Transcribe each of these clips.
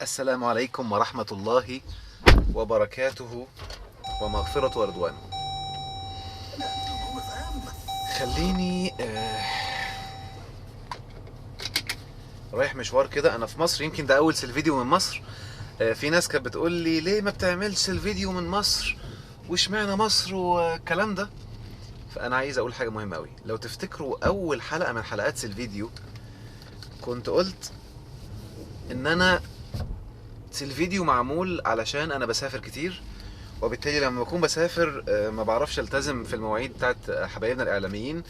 السلام عليكم ورحمة الله وبركاته ومغفرة ورضوانه. خليني رايح مشوار كده. انا في مصر، يمكن ده اول فيديو من مصر. في ناس كانت بتقول لي ليه ما بتعملش الفيديو من مصر واشمعنى مصر والكلام ده. فانا عايز اقول حاجة مهمة قوي. لو تفتكروا اول حلقة من حلقات الفيديو كنت قلت ان انا الفيديو معمول علشان انا بسافر كتير، وبالتالي لما بكون بسافر ما بعرفش التزم في المواعيد بتاعت حبايبنا الاعلاميين،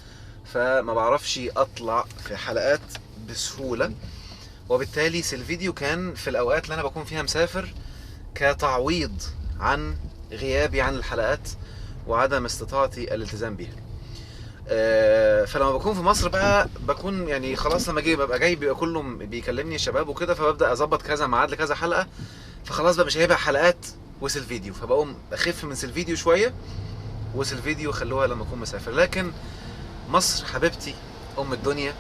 فما بعرفش اطلع في حلقات بسهولة. وبالتالي الفيديو كان في الاوقات اللي انا بكون فيها مسافر كتعويض عن غيابي عن الحلقات وعدم استطاعتي الالتزام بيها. فلما بكون في مصر بقى بكون يعني خلاص، لما ببقى جاي بيبقى كله بيكلمني الشباب وكده، فببدا اظبط كذا ميعاد لكذا حلقه، فخلاص بقى مش هيبقى حلقات فيديو، فبقوم اخف من الفيديو شويه، فيديو خلوها لما اكون مسافر. لكن مصر حبيبتي ام الدنيا،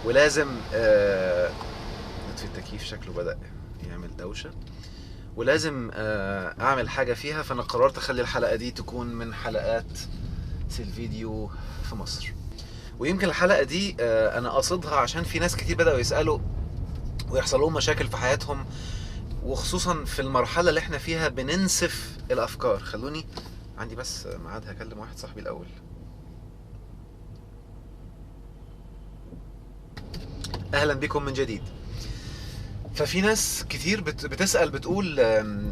ولازم نطفي التكييف شكله بدأ يعمل دوشه، ولازم اعمل حاجه فيها. فانا قررت اخلي الحلقه دي تكون من حلقات الفيديو في مصر. ويمكن الحلقه دي انا قاصدها عشان في ناس كتير بدأوا يسألوا ويحصل لهم مشاكل في حياتهم، وخصوصا في المرحله اللي احنا فيها بننسف الافكار. خلوني عندي بس ميعاد هكلم واحد صاحبي الاول. اهلا بكم من جديد. ففي ناس كتير بتسأل بتقول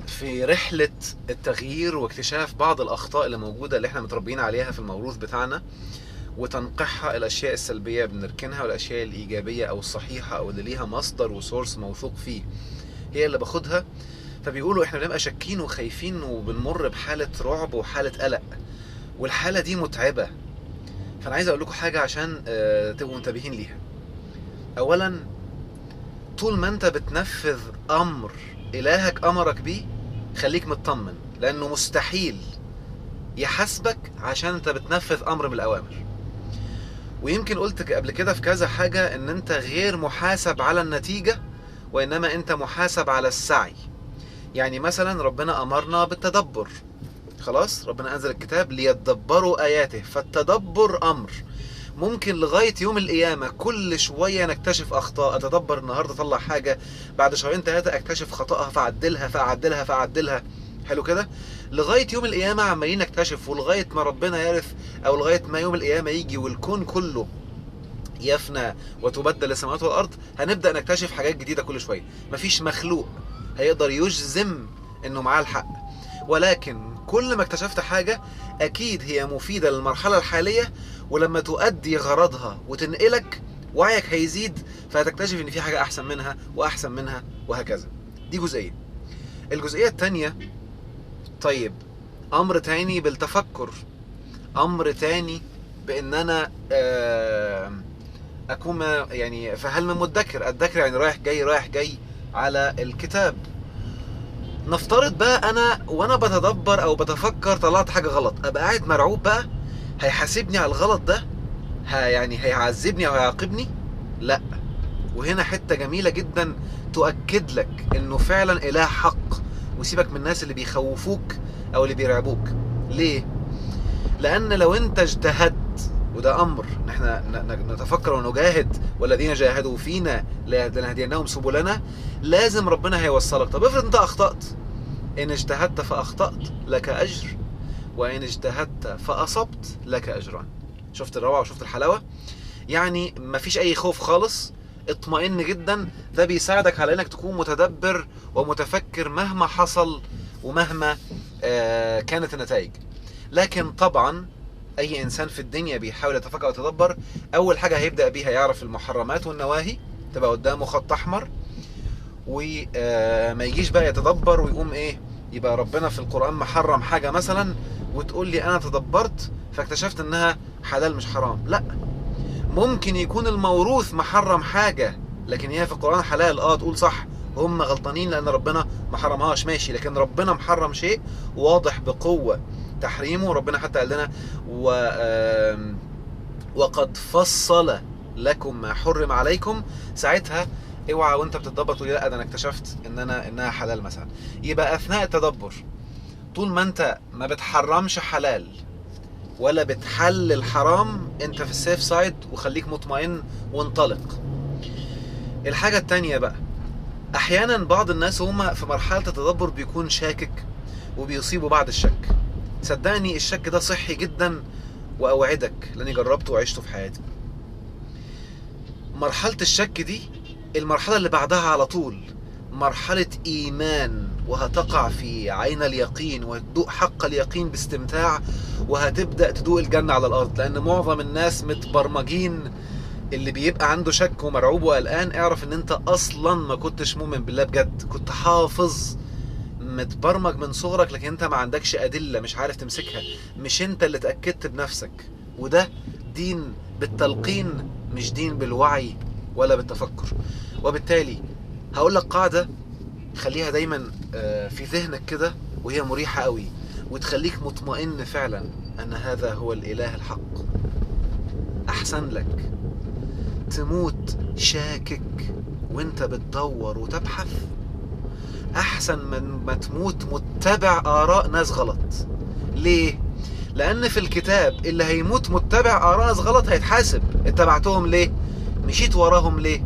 في رحلة التغيير واكتشاف بعض الأخطاء اللي موجودة اللي احنا متربيين عليها في الموروث بتاعنا، وتنقيحها، الأشياء السلبية بنركنها، والأشياء الإيجابية أو الصحيحة أو اللي ليها مصدر وسورس موثوق فيه هي اللي باخدها. فبيقولوا احنا بنبقى شاكين وخايفين وبنمر بحالة رعب وحالة قلق، والحالة دي متعبة. فأنا عايز أقول لكم حاجة عشان تبقوا منتبهين ليها. أولا، طول ما انت بتنفذ امر الهك امرك بيه خليك مطمن، لانه مستحيل يحاسبك عشان انت بتنفذ امر من الاوامر. ويمكن قلت قبل كده في كذا حاجة ان انت غير محاسب على النتيجة، وانما انت محاسب على السعي. يعني مثلا ربنا امرنا بالتدبر، خلاص ربنا انزل الكتاب ليتدبروا اياته، فالتدبر امر. ممكن لغاية يوم القيامة كل شوية نكتشف أخطاء، أتدبر النهاردة أطلع حاجة، بعد شهرين ثلاثة أكتشف خطأها فأعدلها. حلو كده، لغاية يوم القيامة عمالين نكتشف، ولغاية ما ربنا يرث، أو لغاية ما يوم القيامة يجي والكون كله يفنى وتبدل السماوات والأرض، هنبدأ نكتشف حاجات جديدة كل شوية. مفيش مخلوق هيقدر يجزم إنه معاه الحق، ولكن كل ما اكتشفت حاجة أكيد هي مفيدة للمرحلة الحالية، ولما تؤدي غرضها وتنقلك وعيك هيزيد، فهتكتشف ان في حاجة احسن منها واحسن منها وهكذا. دي جزئية. الجزئية التانية، طيب امر تاني بالتفكر، امر تاني بان انا اكون يعني فهل من مدكر، الذكر يعني رايح جاي على الكتاب. نفترض بقى انا وانا بتدبر او بتفكر طلعت حاجة غلط، ابقى قاعد مرعوب بقى، هيحاسبني على الغلط ده؟ يعني هيعذبني او هيعاقبني؟ لا. وهنا حتة جميلة جدا تؤكد لك انه فعلا اله حق، وسيبك من الناس اللي بيخوفوك او اللي بيرعبوك. ليه؟ لان لو انت اجتهدت، وده امر نحن نتفكر ونجاهد، والذين جاهدوا فينا لنهدينهم سبلنا، لازم ربنا هيوصلك. طب افرض انت اخطأت، ان اجتهدت فاخطأت لك اجر، وان اجتهدت فاصبت لك اجران. شفت الروعة وشفت الحلاوة؟ يعني مفيش اي خوف خالص، اطمئن جدا. ده بيساعدك على انك تكون متدبر ومتفكر مهما حصل ومهما كانت النتائج. لكن طبعا اي انسان في الدنيا بيحاول يتفكر ويتدبر، اول حاجة هيبدأ بيها يعرف المحرمات والنواهي، تبقى قدامه خط احمر، وما يجيش بقى يتدبر ويقوم ايه، يبقى ربنا في القرآن محرم حاجة مثلا وتقول لي انا تدبرت فاكتشفت انها حلال مش حرام. لا، ممكن يكون الموروث محرم حاجة لكن هي في القرآن حلال. تقول صح، هم غلطانين لان ربنا ما حرمهاش، ماشي، لكن ربنا محرم شيء واضح بقوة تحريمه. ربنا حتى قال لنا وقد فصل لكم ما حرم عليكم. ساعتها اوعى وانت بتتدبر تقول لا ده انا اكتشفت انها حلال مثلا. يبقى اثناء التدبر طول ما انت ما بتحرمش حلال ولا بتحلل حرام، انت في السيف سايد، وخليك مطمئن وانطلق. الحاجة التانية بقى، احيانا بعض الناس هما في مرحلة التدبر بيكون شاكك وبيصيبوا بعد الشك. صدقني الشك ده صحي جدا، واوعدك لاني جربته وعشته في حياتي. مرحلة الشك دي المرحلة اللي بعدها على طول مرحلة ايمان، وهتقع في عين اليقين وهتدوق حق اليقين باستمتاع، وهتبدأ تدوق الجنة على الارض. لان معظم الناس متبرمجين، اللي بيبقى عنده شك ومرعوب وقلقان اعرف ان انت اصلا ما كنتش مؤمن بالله بجد، كنت حافظ متبرمج من صغرك، لكن انت ما عندكش ادلة، مش عارف تمسكها، مش انت اللي اتأكدت بنفسك. وده دين بالتلقين، مش دين بالوعي ولا بالتفكر. وبالتالي هقول لك قاعدة خليها دايما في ذهنك كده، وهي مريحة قوي وتخليك مطمئن فعلا ان هذا هو الاله الحق. احسن لك تموت شاكك وانت بتدور وتبحث، احسن من ما تموت متبع اراء ناس غلط. ليه؟ لان في الكتاب اللي هيموت متبع اراء ناس غلط هيتحاسب. اتبعتهم ليه؟ مشيت وراهم ليه؟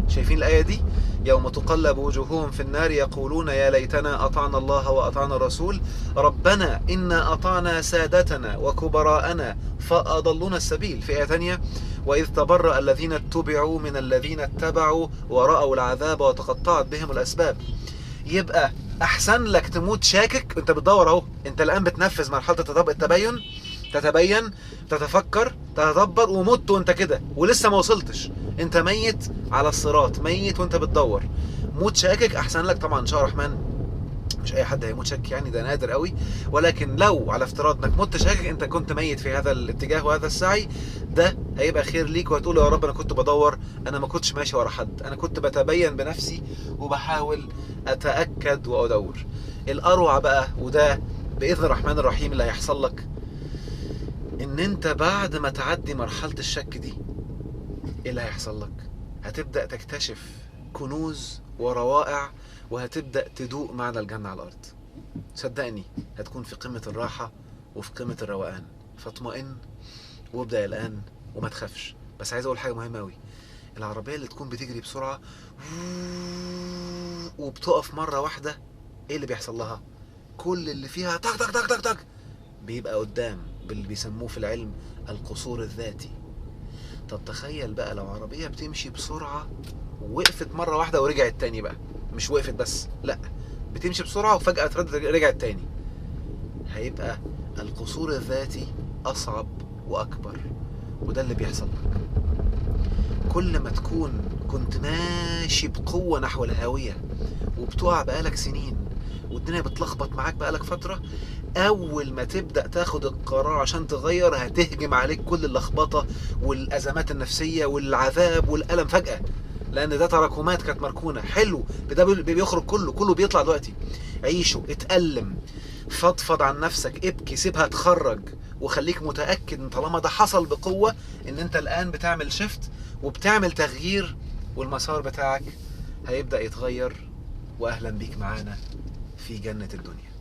شايفين الايه دي؟ يوم تقلب وجوههم في النار يقولون يا ليتنا اطعنا الله واطعنا الرسول ربنا انا اطعنا سادتنا وكبراءنا فاضلونا السبيل. في ايه ثانيه، واذ تبرأ الذين اتبعوا من الذين اتبعوا ورأوا العذاب وتقطعت بهم الاسباب. يبقى احسن لك تموت شاكك انت بتدور اهو، انت الان بتنفذ مرحله التبين، تتبين، تتفكر، تتدبر، ومت وانت كده ولسه ما وصلتش، انت ميت على الصراط، ميت وانت بتدور. موت شاكك احسن لك. طبعا ان شاء الله الرحمن مش اي حد هيموت شاك، يعني ده نادر قوي، ولكن لو على افتراض انك مت شاكك، انت كنت ميت في هذا الاتجاه وهذا السعي، ده هيبقى خير ليك، وهتقول يا رب انا كنت بدور، انا ما كنتش ماشي ورا حد، انا كنت بتبين بنفسي وبحاول اتاكد وادور. الاروع بقى، وده باذن الرحمن الرحيم اللي هيحصل لك، ان انت بعد ما تعدي مرحلة الشك دي ايه اللي هيحصل لك؟ هتبدأ تكتشف كنوز وروائع، وهتبدأ تدوق معنى الجنة على الارض. صدقني هتكون في قمة الراحة وفي قمة الروقان. فاطمئن وابدأ الان وما تخافش. بس عايز اقول حاجة مهمة اوي، العربية اللي تكون بتجري بسرعة وبتقف مرة واحدة، ايه اللي بيحصل لها؟ كل اللي فيها تك تك تك تك تك بيبقى قدام، باللي بيسموه في العلم القصور الذاتي. طب تخيل بقى لو عربية بتمشي بسرعة ووقفت مرة واحدة ورجعت تاني بقى، مش وقفت بس، لا بتمشي بسرعة وفجأة رجعت تاني، هيبقى القصور الذاتي أصعب وأكبر. وده اللي بيحصل لك كل ما تكون كنت ماشي بقوة نحو الهاوية وبتقع بقالك سنين والدنيا بتلخبط معاك بقالك فترة، اول ما تبدأ تاخد القرار عشان تغير هتهجم عليك كل اللخبطة والازمات النفسية والعذاب والألم فجأة، لان ده تراكمات كانت مركونة. حلو، ده بيخرج، كله بيطلع دلوقتي. عيشه، اتألم، فضفض عن نفسك، ابكي، سيبها تخرج، وخليك متأكد ان طالما ده حصل بقوة ان انت الان بتعمل شيفت وبتعمل تغيير، والمسار بتاعك هيبدأ يتغير. واهلا بيك معانا في جنة الدنيا.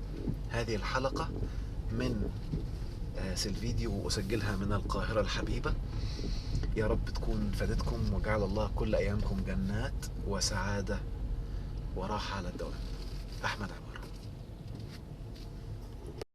هذه الحلقة من سيلفيديو وأسجلها من القاهرة الحبيبة. يا رب تكون فادتكم، وجعل الله كل أيامكم جنات وسعادة وراحة على الدوام. أحمد